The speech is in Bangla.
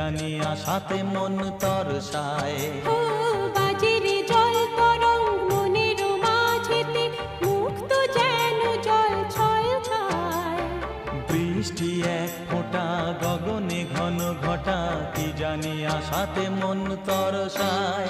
জানি আশাতে মন তরসায়। ও বাজেরে জল তরঙ্গ মনের মাঝেতে, মুক্ত যেন জল ছল ছয়। বৃষ্টি এক ফোঁটা গগনে ঘন ঘটা, কি জানি আশাতে মন তরসায়।